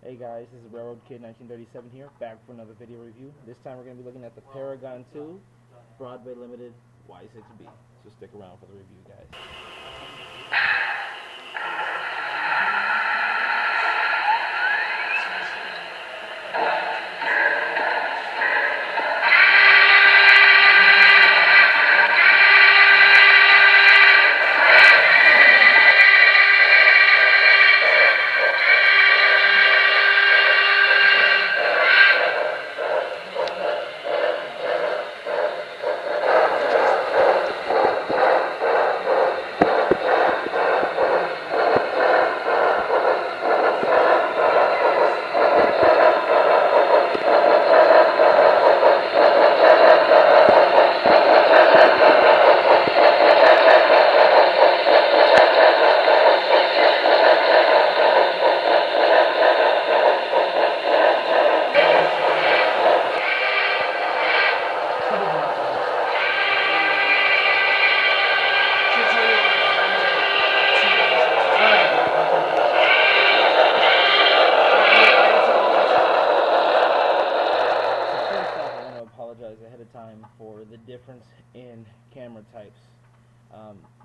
Hey guys, this is Railroad Kid 1937 here, back for another video review. This time we're going to be looking at the Paragon 2 Broadway Limited Y6B. So stick around for the review, guys. Ahead of time for the difference in camera types.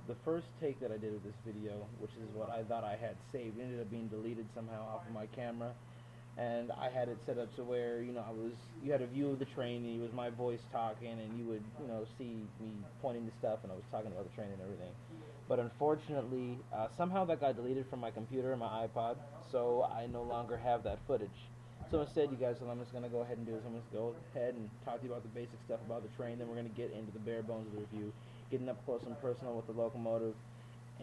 The first take that I did of this video, which is what I thought I had saved, ended up being deleted somehow off of my camera, and I had it set up to where you had a view of the train, and it was my voice talking, and you would see me pointing to stuff, and I was talking about the train and everything. But unfortunately, somehow that got deleted from my computer and my iPod, so I no longer have that footage. So instead, you guys, what I'm just going to go ahead and do is I'm going to go ahead and talk to you about the basic stuff about the train, then we're going to get into the bare bones of the review, getting up close and personal with the locomotive,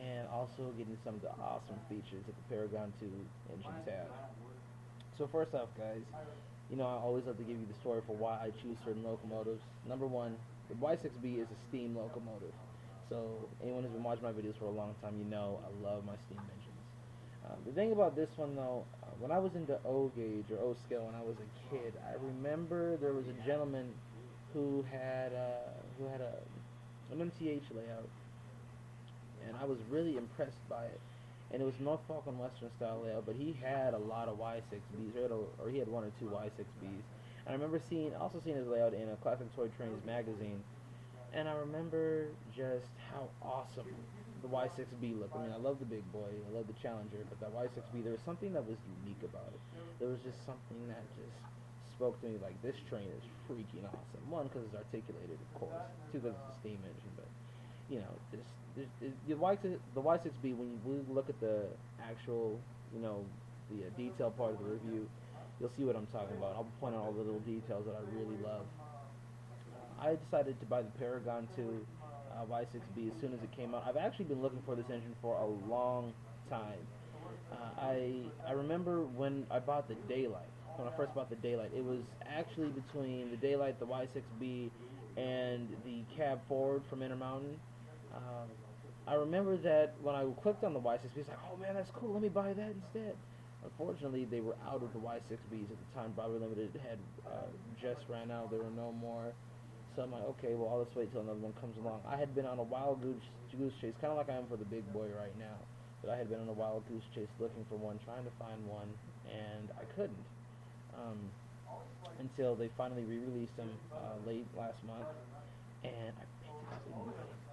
and also getting some of the awesome features that the Paragon 2 engines have. So first off, guys, I always love to give you the story for why I choose certain locomotives. Number one, the Y6B is a steam locomotive. So anyone who's been watching my videos for a long time, I love my steam engines. The thing about this one, though, when I was into O gauge or O scale when I was a kid, I remember there was a gentleman who had an MTH layout, and I was really impressed by it. And it was Norfolk and Western style layout, but he had a lot of Y6Bs, or he had one or two Y6Bs. And I remember also seeing his layout in a Classic Toy Trains magazine, and I remember just how awesome the Y6B looked. I mean, I love the big boy, I love the Challenger, but that Y6B, there was something that was unique about it. There was just something that just spoke to me like, this train is freaking awesome. One, because it's articulated, of course. Two, because it's a steam engine, but the Y6B, when you look at the actual, the detail part of the review, you'll see what I'm talking about. I'll point out all the little details that I really love. I decided to buy the Paragon 2 Y6B as soon as it came out. I've actually been looking for this engine for a long time. I remember when I bought the Daylight. When I first bought the Daylight, it was actually between the Daylight, the Y6B, and the Cab Forward from Intermountain. I remember that when I clicked on the Y6B, it's like, oh man, that's cool, let me buy that instead. Unfortunately, they were out of the Y6Bs at the time. Broadway Limited had just ran out. There were no more. So I'm like, okay, well, I'll just wait till another one comes along. I had been on a wild goose chase, kind of like I am for the big boy right now. But I had been on a wild goose chase looking for one, trying to find one, and I couldn't. Until they finally re-released them late last month. And I picked it up.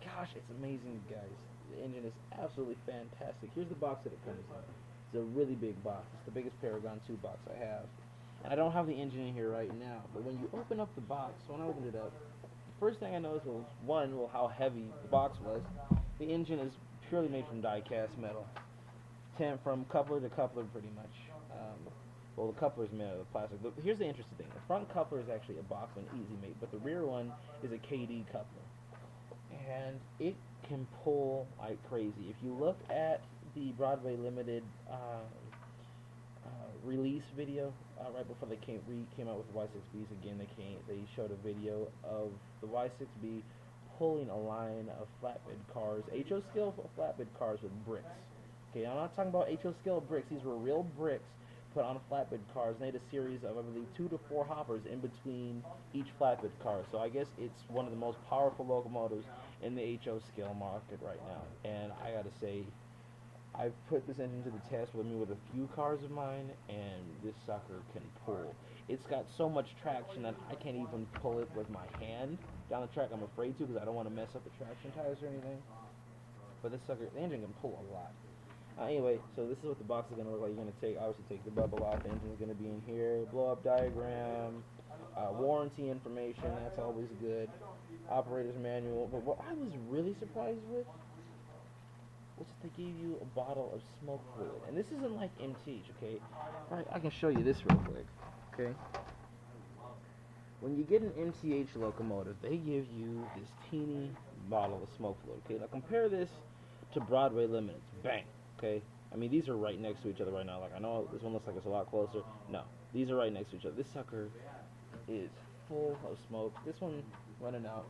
Gosh, it's amazing, guys. The engine is absolutely fantastic. Here's the box that it comes in. It's a really big box. It's the biggest Paragon 2 box I have. And I don't have the engine in here right now, but when you open up the box, when I opened it up, the first thing I noticed was, how heavy the box was. The engine is purely made from die-cast metal. From coupler to coupler, pretty much. Well, the coupler is made out of plastic. But here's the interesting thing. The front coupler is actually a Bachmann Easy Mate, but the rear one is a KD coupler. And it can pull like crazy. If you look at the Broadway Limited release video, right before they came out with the Y6Bs again, they showed a video of the Y6B pulling a line of flatbed cars, HO scale flatbed cars with bricks. Okay, I'm not talking about HO scale bricks. These were real bricks put on flatbed cars, and they had a series of, I believe, 2 to 4 hoppers in between each flatbed car. So I guess it's one of the most powerful locomotives in the HO scale market right now. And I gotta say, I've put this engine to the test with a few cars of mine, and this sucker can pull. It's got so much traction that I can't even pull it with my hand down the track. I'm afraid to because I don't want to mess up the traction tires or anything. But this sucker, the engine can pull a lot. Anyway, so this is what the box is going to look like. You're going to obviously take the bubble off. The engine is going to be in here. Blow up diagram, warranty information. That's always good. Operator's manual. But what I was really surprised with was that they gave you a bottle of smoke fluid. And this isn't like MTH, okay? Alright, I can show you this real quick, okay? When you get an MTH locomotive, they give you this teeny bottle of smoke fluid, okay? Now compare this to Broadway Limited. Bang, okay? I mean, these are right next to each other right now. Like, I know this one looks like it's a lot closer. No, these are right next to each other. This sucker is full of smoke. This one running out.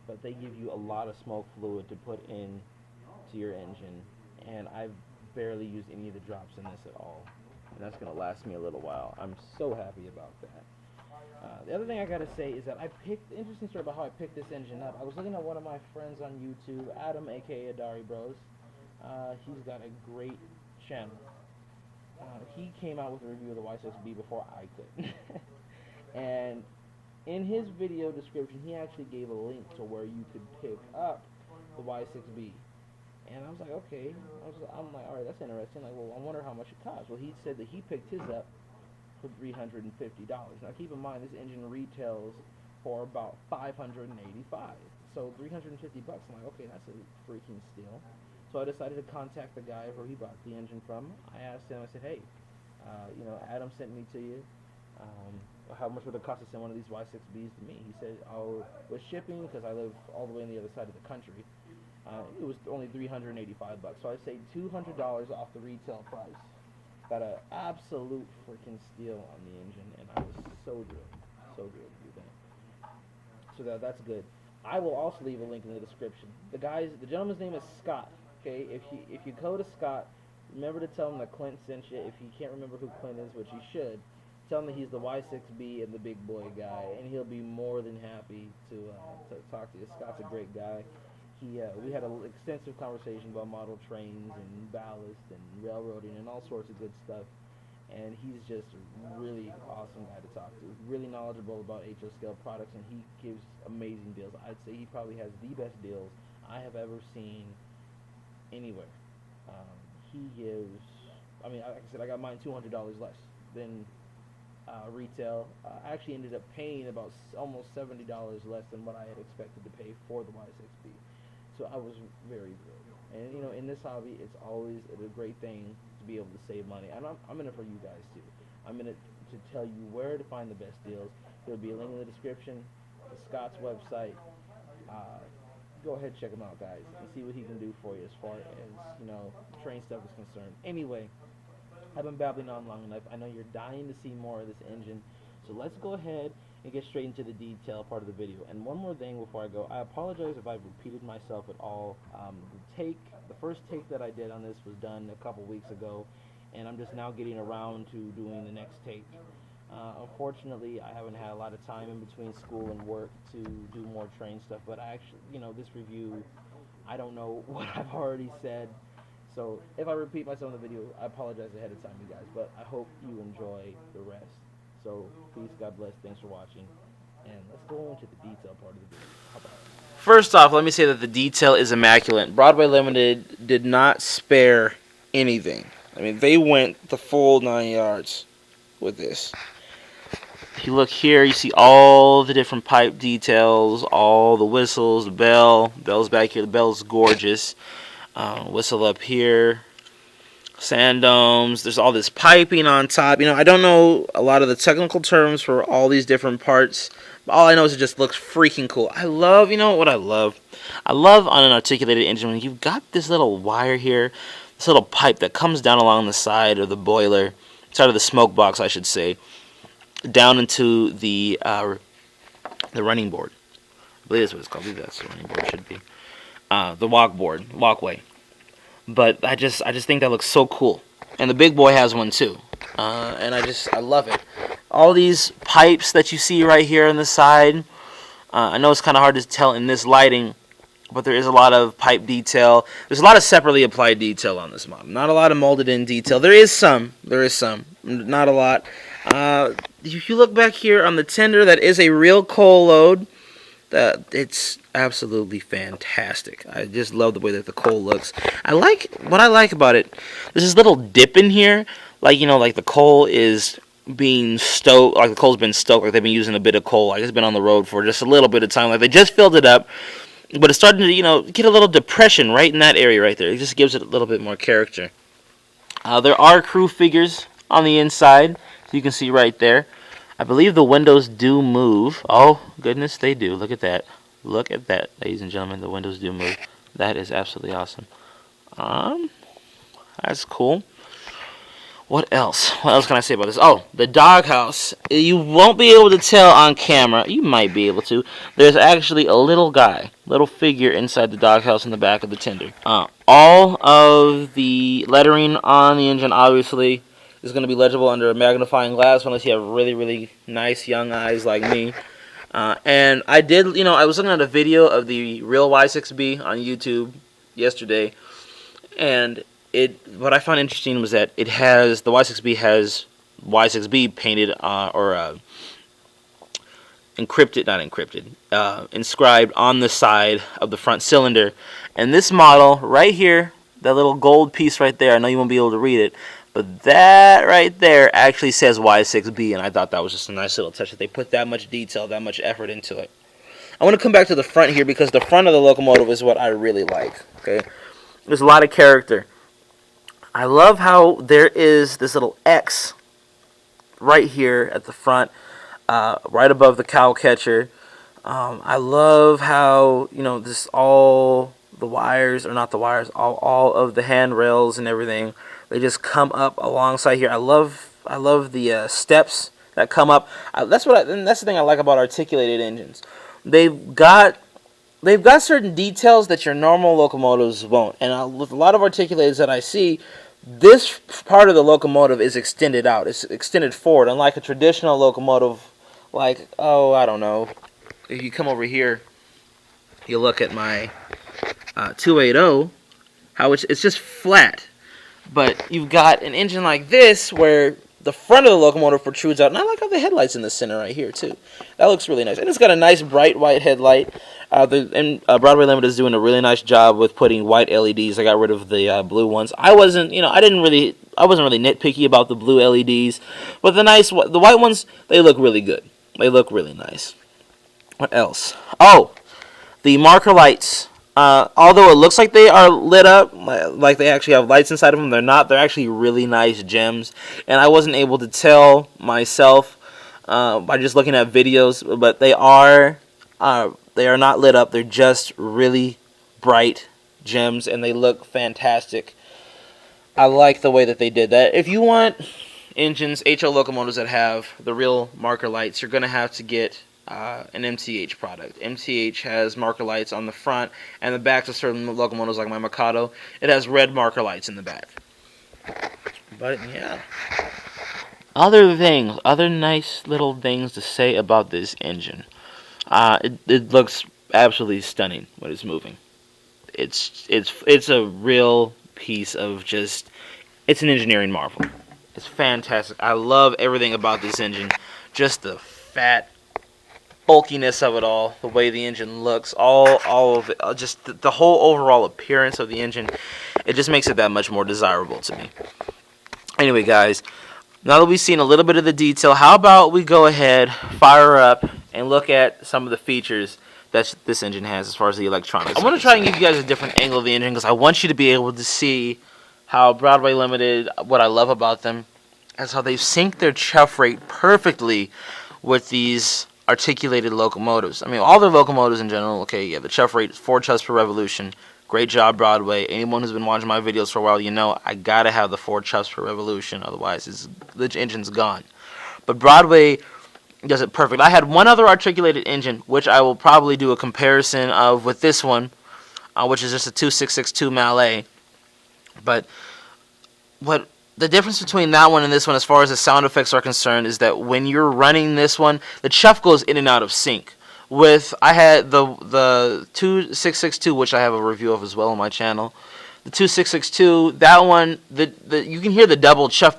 But they give you a lot of smoke fluid to put in to your engine, and I've barely used any of the drops in this at all, and that's going to last me a little while. I'm so happy about that. The other thing I got to say is that interesting story about how I picked this engine up. I was looking at one of my friends on YouTube, Adam, aka Adari Bros. He's got a great channel. He came out with a review of the Y6B before I could. And in his video description, he actually gave a link to where you could pick up the Y6B. And I was like, okay. I'm like, all right, that's interesting. Like, well, I wonder how much it costs. Well, he said that he picked his up for $350. Now, keep in mind, this engine retails for about $585. So $350. I'm like, okay, that's a freaking steal. So I decided to contact the guy where he bought the engine from. I asked him, I said, hey, Adam sent me to you. How much would it cost to send one of these Y6Bs to me? He said, oh, with shipping, because I live all the way on the other side of the country, it was only $385. So I saved $200 off the retail price. Got an absolute freaking steal on the engine, and I was so thrilled to do that. So that's good. I will also leave a link in the description. The gentleman's name is Scott. Okay, if you go to Scott, remember to tell him that Clint sent you. If you can't remember who Clint is, which you should, tell him that he's the Y6B and the big boy guy, and he'll be more than happy to talk to you. Scott's a great guy. We had an extensive conversation about model trains and ballast and railroading and all sorts of good stuff. And he's just a really awesome guy to talk to. Really knowledgeable about HO scale products, and he gives amazing deals. I'd say he probably has the best deals I have ever seen anywhere. He gives, like I said, I got mine $200 less than retail. I actually ended up paying about almost $70 less than what I had expected to pay for the Y6B. So I was very thrilled. And in this hobby, it's always a great thing to be able to save money. And I'm in it for you guys too. I'm in it to tell you where to find the best deals. There'll be a link in the description to Scott's website. Go ahead, check him out, guys, and see what he can do for you as far as train stuff is concerned. Anyway, I've been babbling on long enough. I know you're dying to see more of this engine, so let's go ahead and get straight into the detail part of the video. And one more thing before I go, I apologize if I've repeated myself at all. The first take that I did on this was done a couple weeks ago, and I'm just now getting around to doing the next take. Unfortunately, I haven't had a lot of time in between school and work to do more train stuff, but I actually, this review, I don't know what I've already said. So if I repeat myself in the video, I apologize ahead of time, you guys, but I hope you enjoy the rest. So peace, God bless, thanks for watching, and let's go into the detail part of the video. How about it? First off, let me say that the detail is immaculate. Broadway Limited did not spare anything. I mean, they went the full 9 yards with this. If you look here, you see all the different pipe details, all the whistles, the bell's back here. The bell's gorgeous. Whistle up here, sand domes. There's all this piping on top. I don't know a lot of the technical terms for all these different parts, but all I know is it just looks freaking cool. I love, what I love? I love on an articulated engine when you've got this little wire here, this little pipe that comes down along the side of the boiler, side of the smoke box, I should say, down into the running board. I believe that's what it's called. I believe that's the running board should be. The walkway. But I just think that looks so cool. And the big boy has one too. And I love it. All these pipes that you see right here on the side, I know it's kind of hard to tell in this lighting, but there is a lot of pipe detail. There's a lot of separately applied detail on this model. Not a lot of molded in detail. There is some. Not a lot. If you look back here on the tender, that is a real coal load. It's absolutely fantastic. I just love the way that the coal looks. What I like about it. There's this little dip in here, like like the coal is being stoked, like the coal's been stoked, like they've been using a bit of coal, like it's been on the road for just a little bit of time, like they just filled it up, but it's starting to get a little depression right in that area right there. It just gives it a little bit more character. There are crew figures on the inside, so you can see right there. I believe the windows do move. Oh, goodness, they do. Look at that. Look at that, ladies and gentlemen. The windows do move. That is absolutely awesome. That's cool. What else? What else can I say about this? Oh, the doghouse. You won't be able to tell on camera. You might be able to. There's actually a little guy, little figure inside the doghouse in the back of the tender. All of the lettering on the engine, obviously, is going to be legible under a magnifying glass unless you have really, really nice young eyes like me. And I did, I was looking at a video of the real Y6B on YouTube yesterday, and what I found interesting was that the Y6B has Y6B painted inscribed on the side of the front cylinder. And this model right here, that little gold piece right there, I know you won't be able to read it, but that right there actually says Y6B, and I thought that was just a nice little touch that they put that much detail, that much effort into it. I want to come back to the front here because the front of the locomotive is what I really like. Okay, there's a lot of character. I love how there is this little X right here at the front, right above the cow catcher. I love how this all the wires, or not the wires, all of the handrails and everything. They just come up alongside here. I love the steps that come up. That's the thing I like about articulated engines. They've got certain details that your normal locomotives won't. And with a lot of articulateds that I see, this part of the locomotive is extended out. It's extended forward, unlike a traditional locomotive. Like, I don't know. If you come over here, you look at my 280, how it's just flat. But you've got an engine like this where the front of the locomotive protrudes out. And I like how the headlight's in the center right here, too. That looks really nice. And it's got a nice bright white headlight. Broadway Limited is doing a really nice job with putting white LEDs. I got rid of the blue ones. I wasn't really nitpicky about the blue LEDs. But the white ones, they look really good. They look really nice. What else? Oh, the marker lights. Although it looks like they are lit up, like they actually have lights inside of them, they're not. They're actually really nice gems, and I wasn't able to tell myself by just looking at videos, but they are not lit up. They're just really bright gems, and they look fantastic. I like the way that they did that. If you want engines, HO locomotives that have the real marker lights, you're going to have to get an MTH product. MTH has marker lights on the front and the backs of certain locomotives like my Mikado. It has red marker lights in the back. But yeah. Other nice little things to say about this engine. It looks absolutely stunning when it's moving. It's a real piece of it's an engineering marvel. It's fantastic. I love everything about this engine. Just the fat bulkiness of it all, the way the engine looks, all of it, just the whole overall appearance of the engine, it just makes it that much more desirable to me. Anyway, guys, now that we've seen a little bit of the detail, how about we go ahead, fire up, and look at some of the features that this engine has as far as the electronics. I want to try and give you guys a different angle of the engine because I want you to be able to see how Broadway Limited, what I love about them, is how they've synced their chuff rate perfectly with these articulated locomotives. I mean, all their locomotives in general, okay, yeah, the chuff rate is 4 chuffs per revolution. Great job, Broadway. Anyone who's been watching my videos for a while, you know I gotta have the 4 chuffs per revolution, otherwise the engine's gone. But Broadway does it perfect. I had one other articulated engine, which I will probably do a comparison of with this one, which is just a 2662 Mallet. But what the difference between that one and this one as far as the sound effects are concerned is that when you're running this one, the chuff goes in and out of sync. I had the 2662, which I have a review of as well on my channel. The 2662, that one, you can hear the double chuff,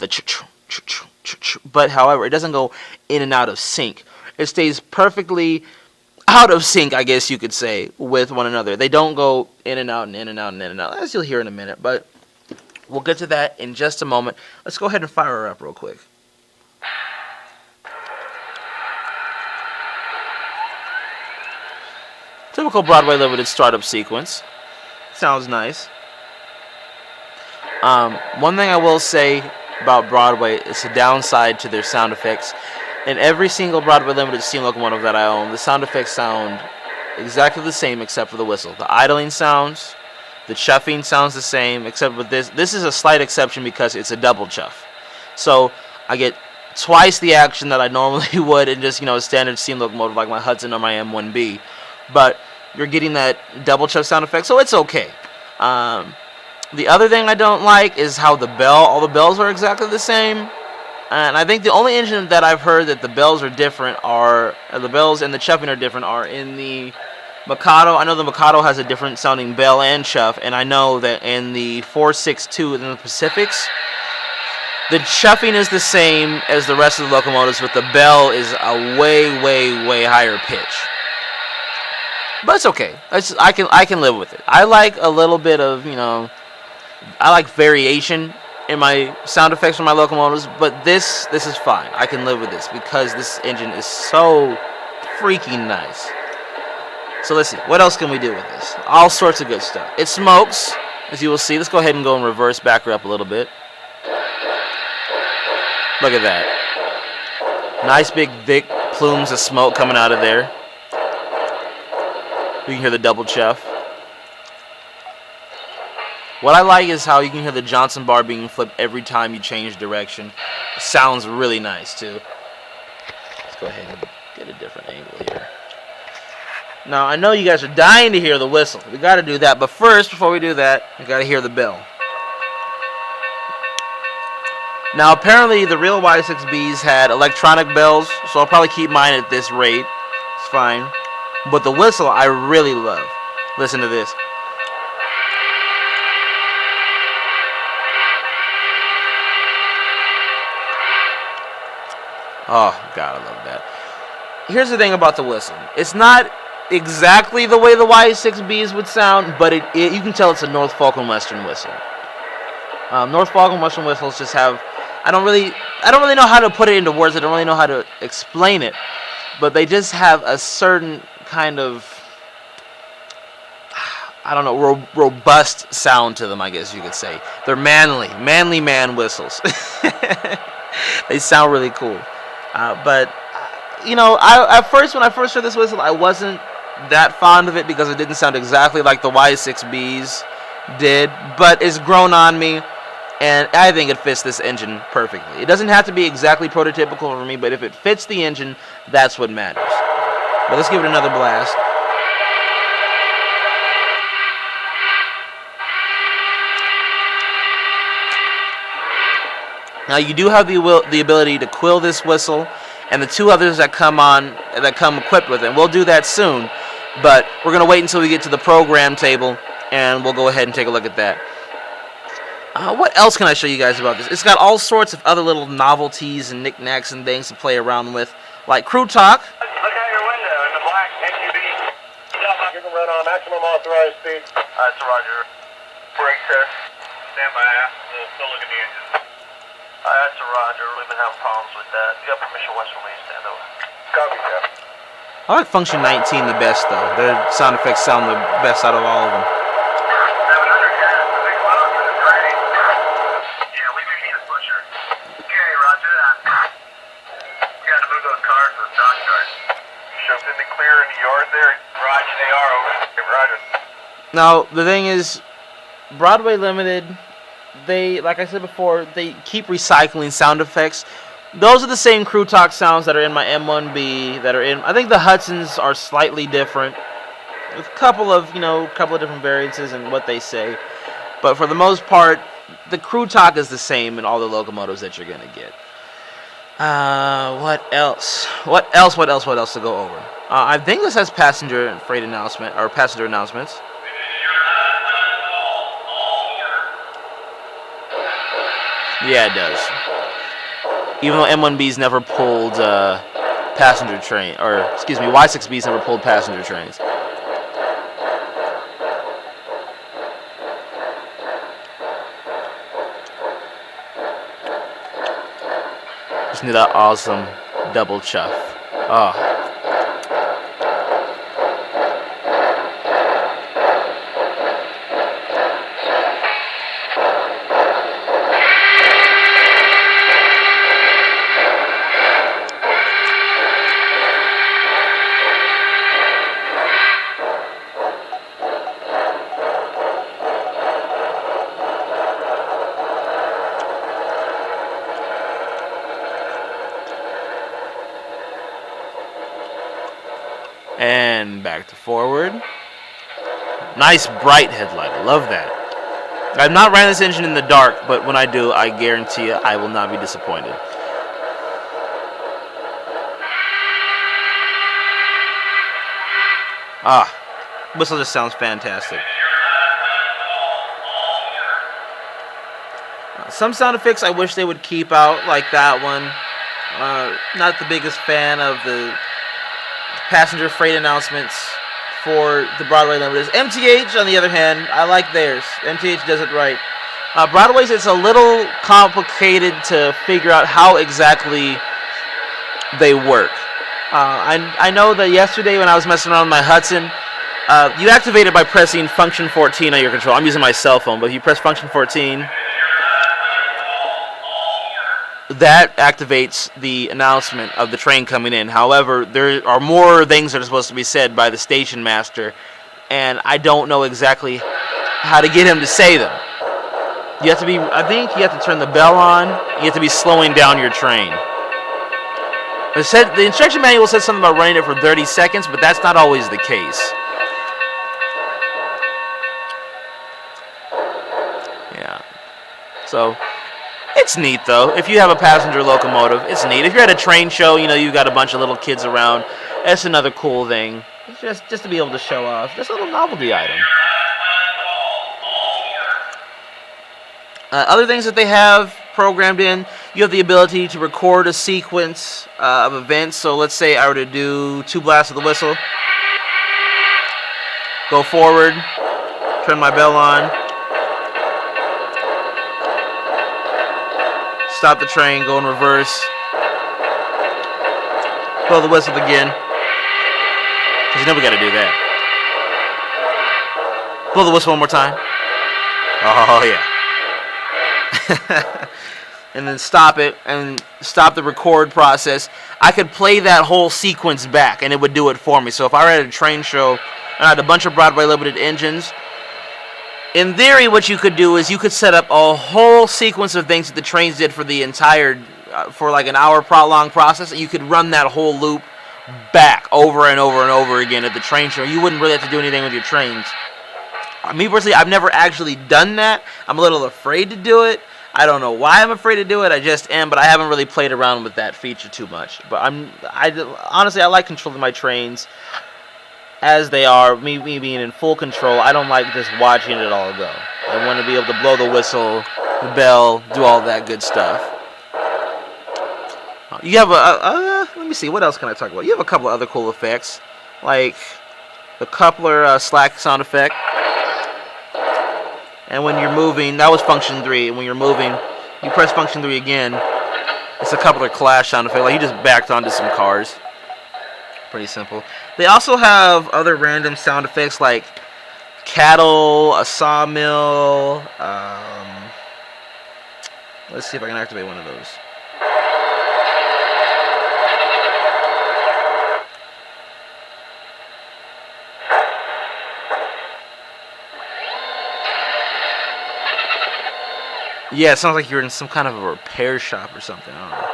but however, it doesn't go in and out of sync. It stays perfectly out of sync, I guess you could say, with one another. They don't go in and out and in and out and in and out, as you'll hear in a minute, but we'll get to that in just a moment. Let's go ahead and fire her up real quick. Typical Broadway Limited startup sequence. Sounds nice. One thing I will say about Broadway is a downside to their sound effects. In every single Broadway Limited steam locomotive that I own, the sound effects sound exactly the same except for the whistle. The idling sounds, the chuffing sounds the same, except with this. This is a slight exception because it's a double chuff. So I get twice the action that I normally would in just, a standard steam locomotive like my Hudson or my M1B. But you're getting that double chuff sound effect, so it's okay. The other thing I don't like is how all the bells are exactly the same. And I think the only engine that I've heard that the bells are different the bells and the chuffing are different are in the Mikado. I know the Mikado has a different sounding bell and chuff, and I know that in the 462 in the Pacifics, the chuffing is the same as the rest of the locomotives, but the bell is a way, way, way higher pitch. But it's okay. I can live with it. I like a little bit of, I like variation in my sound effects for my locomotives, but this is fine. I can live with this because this engine is so freaking nice. So let's see, what else can we do with this? All sorts of good stuff. It smokes, as you will see. Let's go ahead and go in reverse, back her up a little bit. Look at that. Nice big thick plumes of smoke coming out of there. You can hear the double chuff. What I like is how you can hear the Johnson bar being flipped every time you change direction. It sounds really nice too. Let's go ahead and get a different angle here. Now I know you guys are dying to hear the whistle. We got to do that, but first, before we do that, we got to hear the bell. Now apparently the real Y6Bs had electronic bells, so I'll probably keep mine at this rate. It's fine. But the whistle I really love. Listen to this. Oh, God, I love that. Here's the thing about the whistle. It's not exactly the way the Y6Bs would sound, but you can tell it's a Norfolk and Western whistle. Norfolk and Western whistles just have... I don't really know how to put it into words. I don't really know how to explain it. But they just have a certain kind of... I don't know, robust sound to them, I guess you could say. They're manly man whistles. They sound really cool. But when I first heard this whistle, I wasn't that fond of it because it didn't sound exactly like the Y6Bs did. But it's grown on me, and I think it fits this engine perfectly. It doesn't have to be exactly prototypical for me, but if it fits the engine, that's what matters. But let's give it another blast. Now you do have the ability to quill this whistle, and the two others that come equipped with it. We'll do that soon, but we're going to wait until we get to the program table, and we'll go ahead and take a look at that. What else can I show you guys about this? It's got all sorts of other little novelties and knickknacks and things to play around with, like crew talk. Look out your window in the black SUV. You can run on maximum authorized speed. That's Roger. Brake test. Stand by. Still look at the engine. That's a Roger. We've been having problems with that. You got permission west from me. Stand over. Copy, Jeff. I like Function 19 the best, though. Their sound effects sound the best out of all of them. 700 gas. Big load for the train. Yeah, we may need a pusher. Okay, Roger that. We got to move those cars to the dockyard. You shoved in the clear in the yard there? Roger, they are over. Okay, Roger. Now, the thing is, Broadway Limited... like I said before, they keep recycling sound effects. Those are the same crew talk sounds that are in my M1B, I think the Hudsons are slightly different. With a couple of different variances in what they say. But for the most part, the crew talk is the same in all the locomotives that you're going to get. What else to go over? I think this has passenger and freight announcement or passenger announcements. Yeah, it does. Even though M1B's never pulled passenger train, or excuse me, Y6B's never pulled passenger trains. Just need that awesome double chuff. Oh. And back to forward. Nice bright headlight. I love that. I've not ran this engine in the dark, but when I do, I guarantee you I will not be disappointed. Ah, whistle just sounds fantastic. Some sound effects I wish they would keep out, like that one. Not the biggest fan of the passenger freight announcements for the Broadway Limited. MTH, on the other hand, I like theirs. MTH does it right. Broadway's, it's a little complicated to figure out how exactly they work. I know that yesterday when I was messing around with my Hudson, you activate it by pressing function 14 on your control. I'm using my cell phone, but if you press function 14, that activates the announcement of the train coming in. However, there are more things that are supposed to be said by the station master, and I don't know exactly how to get him to say them. You have to be, I think you have to turn the bell on. You have to be slowing down your train. It said, the instruction manual says something about running it for 30 seconds, but that's not always the case. Yeah. So it's neat, though. If you have a passenger locomotive, it's neat. If you're at a train show, you know, you've got a bunch of little kids around. That's another cool thing. It's just to be able to show off. Just a little novelty item. Other things that they have programmed in, you have the ability to record a sequence of events. So let's say I were to do 2 blasts of the whistle. Go forward. Turn my bell on. Stop the train, go in reverse. Blow the whistle again. Because you know we got to do that. Blow the whistle one more time. Oh, yeah. And then stop it and stop the record process. I could play that whole sequence back and it would do it for me. So if I were at a train show and I had a bunch of Broadway Limited engines, in theory, what you could do is you could set up a whole sequence of things that the trains did for the entire, for like an hour-long process, and you could run that whole loop back over and over and over again at the train show. You wouldn't really have to do anything with your trains. Me personally, I've never actually done that. I'm a little afraid to do it. I don't know why I'm afraid to do it. I just am, but I haven't really played around with that feature too much. But honestly, I like controlling my trains as they are, me being in full control. I don't like just watching it all go. I want to be able to blow the whistle, the bell, do all that good stuff. You have let me see, what else can I talk about? You have a couple of other cool effects, like the coupler slack sound effect. And when you're moving, that was function 3. And when you're moving, you press function 3 again. It's a coupler clash sound effect. Like you just backed onto some cars. Pretty simple. They also have other random sound effects like cattle, a sawmill. Let's see if I can activate one of those. Yeah, it sounds like you're in some kind of a repair shop or something. I don't know.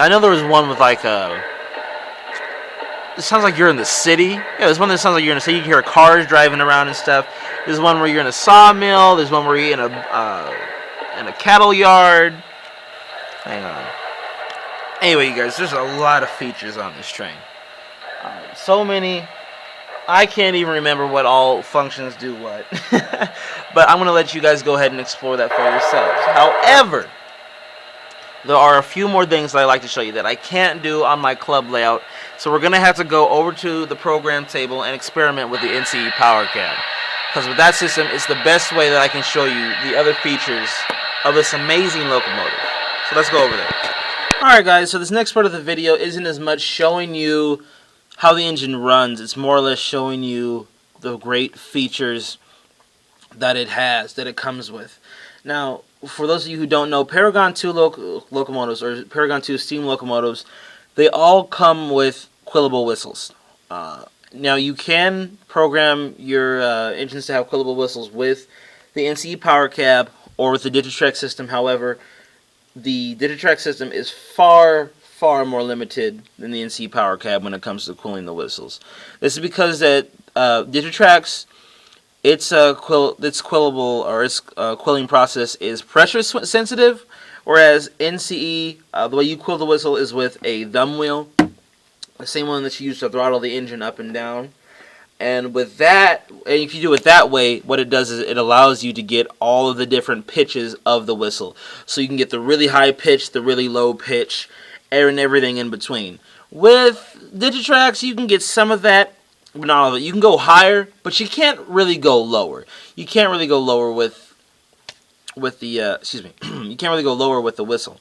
I know there was one with like it sounds like you're in the city. Yeah, there's one that sounds like you're in the city. You can hear cars driving around and stuff. There's one where you're in a sawmill. There's one where you're in a cattle yard. Hang on. Anyway, you guys, there's a lot of features on this train. So many, I can't even remember what all functions do what. But I'm going to let you guys go ahead and explore that for yourselves. However, there are a few more things that I like to show you that I can't do on my club layout. So we're going to have to go over to the program table and experiment with the NCE Power Cab. Because with that system, it's the best way that I can show you the other features of this amazing locomotive. So let's go over there. Alright guys, so this next part of the video isn't as much showing you how the engine runs. It's more or less showing you the great features that it has, that it comes with. Now, for those of you who don't know, Paragon 2 locomotives, or Paragon 2 steam locomotives, they all come with quillable whistles. Now, you can program your engines to have quillable whistles with the NCE Power Cab or with the Digitrack system. However, the Digitrack system is far more limited than the NCE Power Cab when it comes to quilling the whistles. This is because that Digitrack's quillable, or its quilling process is pressure sensitive, whereas NCE, the way you quill the whistle is with a thumb wheel, the same one that you use to throttle the engine up and down. And with that, if you do it that way, what it does is it allows you to get all of the different pitches of the whistle. So you can get the really high pitch, the really low pitch, and everything in between. With Digitracks, you can get some of that, but not all of it. You can go higher, but you can't really go lower. You can't really go lower with the you can't really go lower with the whistle.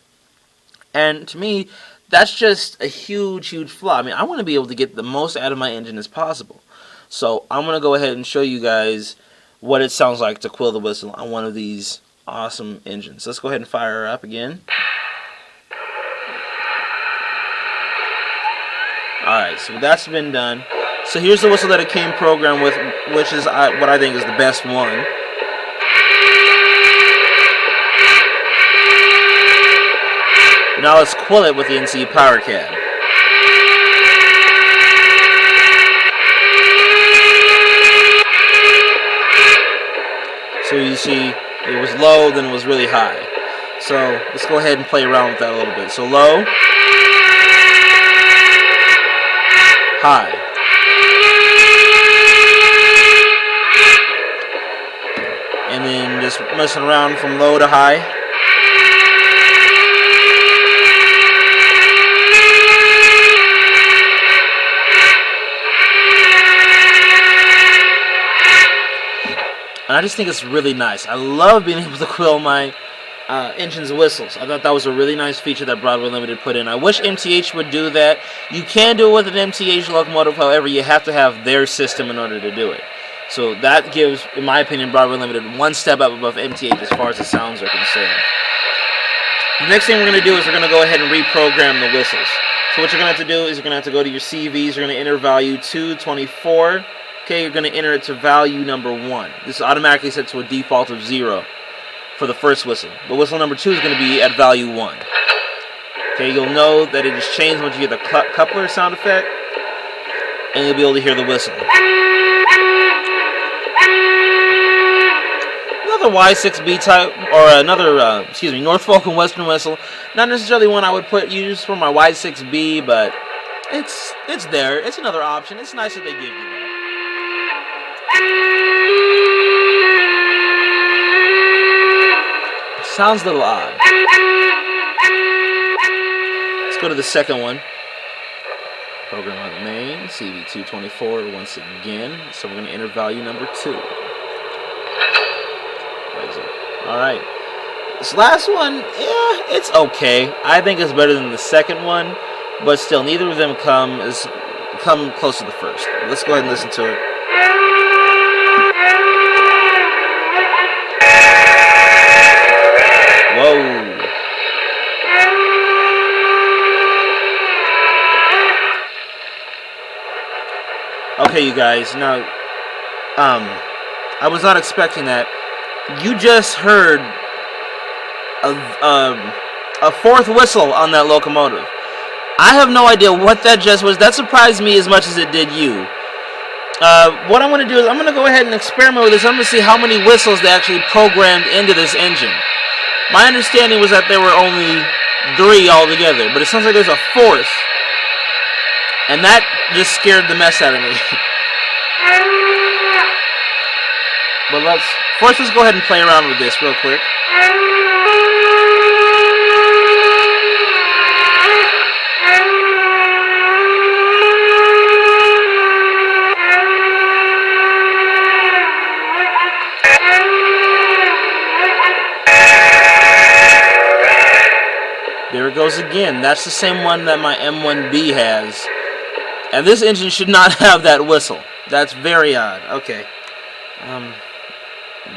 And to me, that's just a huge flaw. I mean, I want to be able to get the most out of my engine as possible. So I'm going to go ahead and show you guys what it sounds like to quill the whistle on one of these awesome engines. Let's go ahead and fire her up again. Alright, so that's been done. So here's the whistle that it came programmed with, which is what I think is the best one. Now let's quill it with the NCE Power Cab. So you see, it was low, then it was really high. So let's go ahead and play around with that a little bit. So low, high. And then just messing around from low to high. And I just think it's really nice. I love being able to quill my engine's whistles. I thought that was a really nice feature that Broadway Limited put in. I wish MTH would do that. You can do it with an MTH locomotive, however, you have to have their system in order to do it. So that gives, in my opinion, Broadway Limited one step up above MTH as far as the sounds are concerned. The next thing we're going to do is we're going to go ahead and reprogram the whistles. So what you're going to have to do is you're going to have to go to your CVs. You're going to enter value 224. Okay, you're going to enter it to value number 1. This is automatically set to a default of 0 for the first whistle. But whistle number 2 is going to be at value 1. Okay, you'll know that it has changed once you hear the coupler sound effect, and you'll be able to hear the whistle. Another Y6B type, or another, Norfolk and Western whistle. Not necessarily one I would use for my Y6B, but it's there. It's another option. It's nice that they give you that. Sounds a little odd. Let's go to the second one. Program on the main, CV224 once again. So we're going to enter value number 2. Alright. This last one, yeah, it's okay. I think it's better than the second one, but still, neither of them come close to the first. Let's go ahead and listen to it. Whoa. Okay, you guys, now, I was not expecting that. You just heard a fourth whistle on that locomotive. I have no idea what that just was. That surprised me as much as it did you. What I'm going to do is I'm going to go ahead and experiment with this. I'm going to see how many whistles they actually programmed into this engine. My understanding was that there were only 3 altogether, but it sounds like there's a 4th. And that just scared the mess out of me. But let's go ahead and play around with this real quick. There it goes again. That's the same one that my M1B has. And this engine should not have that whistle. That's very odd. Okay.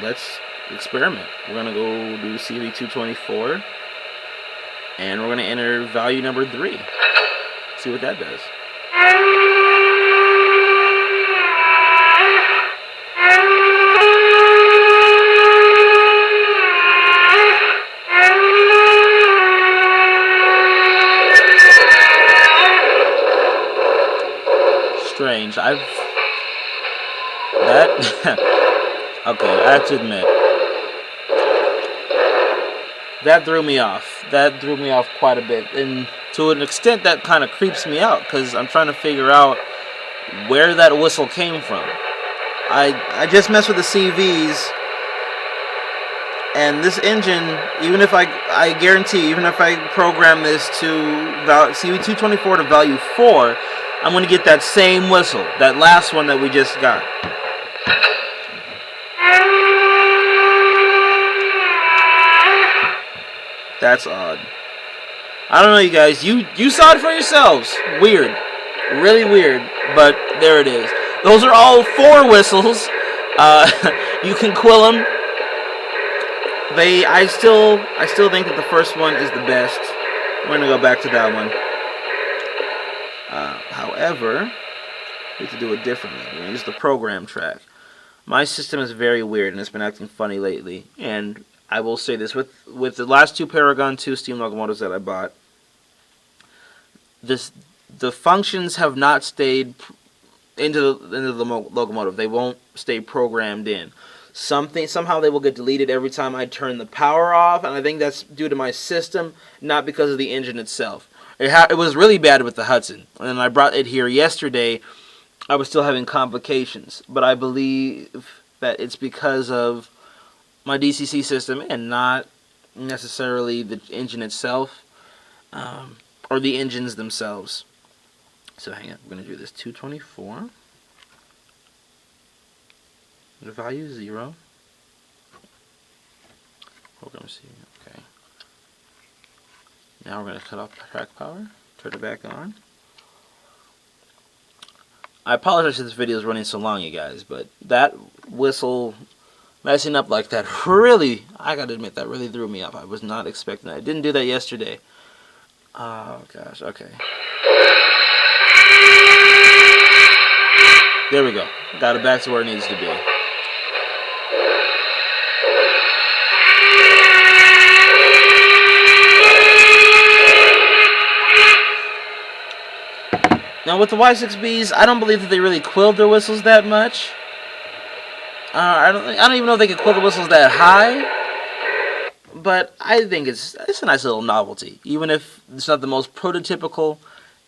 Let's experiment. We're going to go do CV224. And we're going to enter value number 3. See what that does. Strange. Okay, I have to admit, that threw me off. That threw me off quite a bit, and to an extent that kind of creeps me out, because I'm trying to figure out where that whistle came from. I just messed with the CVs, and this engine, even if I guarantee, even if I program this to CV224 to value 4, I'm going to get that same whistle, that last one that we just got. That's odd. I don't know, you guys. You saw it for yourselves. Weird. Really weird. But there it is. Those are all 4 whistles. You can quill them. I still think that the first one is the best. We're going to go back to that one. However, we have to do it differently. We're going to use the program track. My system is very weird, and it's been acting funny lately. And I will say this, with the last 2 Paragon 2 steam locomotives that I bought, the functions have not stayed into the locomotive. They won't stay programmed in. Somehow they will get deleted every time I turn the power off, and I think that's due to my system, not because of the engine itself. It was really bad with the Hudson, and I brought it here yesterday. I was still having complications, but I believe that it's because of my DCC system and not necessarily the engine itself, or the engines themselves. So hang on, we're going to do this 224. The value is 0. Program C, okay. Now we're going to cut off track power, turn it back on. I apologize if this video is running so long, you guys, but that whistle messing up like that really, I gotta admit, that really threw me off. I was not expecting that. I didn't do that yesterday. Oh gosh, okay. There we go. Got it back to where it needs to be. Now with the Y6Bs, I don't believe that they really quilled their whistles that much. I don't even know if they could quill the whistles that high. But I think it's a nice little novelty. Even if it's not the most prototypical,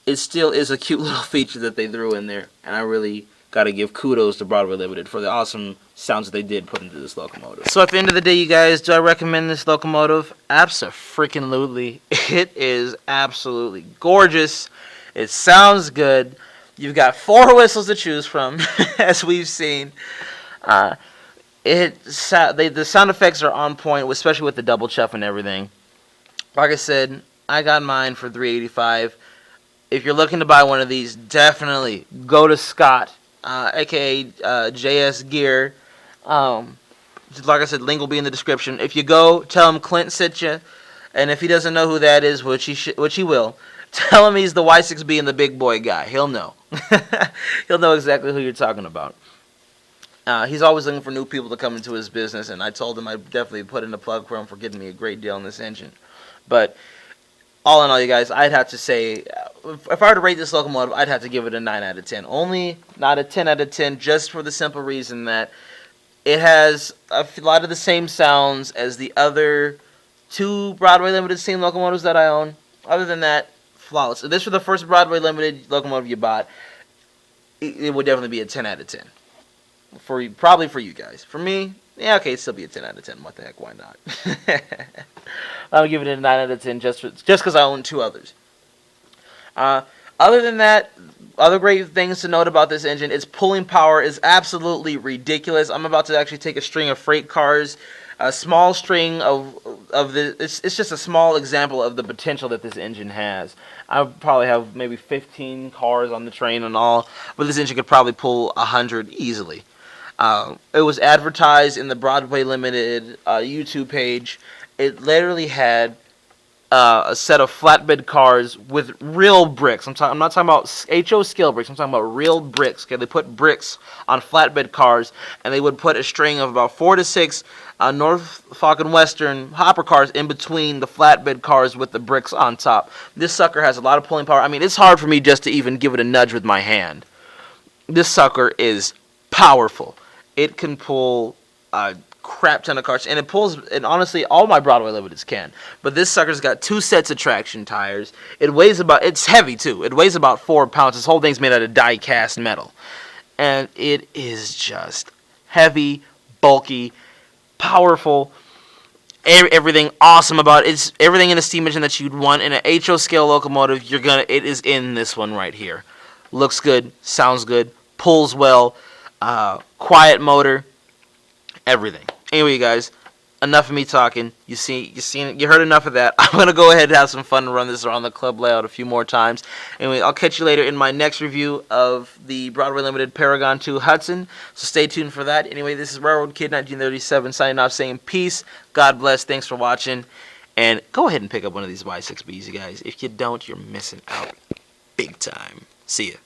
it still is a cute little feature that they threw in there. And I really got to give kudos to Broadway Limited for the awesome sounds that they did put into this locomotive. So at the end of the day, you guys, do I recommend this locomotive? Abso-freaking-lutely. It is absolutely gorgeous. It sounds good. You've got 4 whistles to choose from, as we've seen. The sound effects are on point, especially with the double chuff and everything. Like I said, I got mine for $385. If you're looking to buy one of these, definitely go to Scott, aka JS Geare. Like I said, link will be in the description. If you go, tell him Clint sent you, and if he doesn't know who that is, which he will, tell him he's the Y6B and the big boy guy. He'll know. He'll know exactly who you're talking about. He's always looking for new people to come into his business, and I told him I'd definitely put in a plug for him for getting me a great deal on this engine. But all in all, you guys, I'd have to say, if I were to rate this locomotive, I'd have to give it a 9 out of 10. Only not a 10 out of 10, just for the simple reason that it has a lot of the same sounds as the other 2 Broadway Limited steam locomotives that I own. Other than that, flawless. If this was the first Broadway Limited locomotive you bought, it would definitely be a 10 out of 10. Probably for you guys. For me, yeah, okay, it'd still be a 10 out of 10. What the heck, why not? I'll give it a 9 out of 10 just because I own 2 others. Other than that, other great things to note about this engine, its pulling power is absolutely ridiculous. I'm about to actually take a string of freight cars, a small string of the. It's just a small example of the potential that this engine has. I probably have maybe 15 cars on the train and all, but this engine could probably pull 100 easily. It was advertised in the Broadway Limited YouTube page. It literally had a set of flatbed cars with real bricks. I'm not talking about HO scale bricks. I'm talking about real bricks. Okay, they put bricks on flatbed cars, and they would put a string of about 4 to 6 Norfolk and Western hopper cars in between the flatbed cars with the bricks on top. This sucker has a lot of pulling power. I mean, it's hard for me just to even give it a nudge with my hand. This sucker is powerful. It can pull a crap ton of cars, and it pulls, and honestly, all my Broadway Limiteds can. But this sucker's got 2 sets of traction tires. It's heavy too. It weighs about 4 pounds. This whole thing's made out of die-cast metal. And it is just heavy, bulky, powerful, everything awesome about it. It's everything in a steam engine that you'd want in an HO scale locomotive. It is in this one right here. Looks good, sounds good, pulls well, quiet motor, everything. Anyway, guys, enough of me talking. You heard enough of that. I'm gonna go ahead and have some fun and run this around the club layout a few more times. Anyway, I'll catch you later in my next review of the Broadway Limited Paragon 2 Hudson. So stay tuned for that. Anyway, this is Railroad Kid 1937 signing off, saying peace. God bless. Thanks for watching, and go ahead and pick up one of these Y6Bs, you guys. If you don't, you're missing out big time. See ya.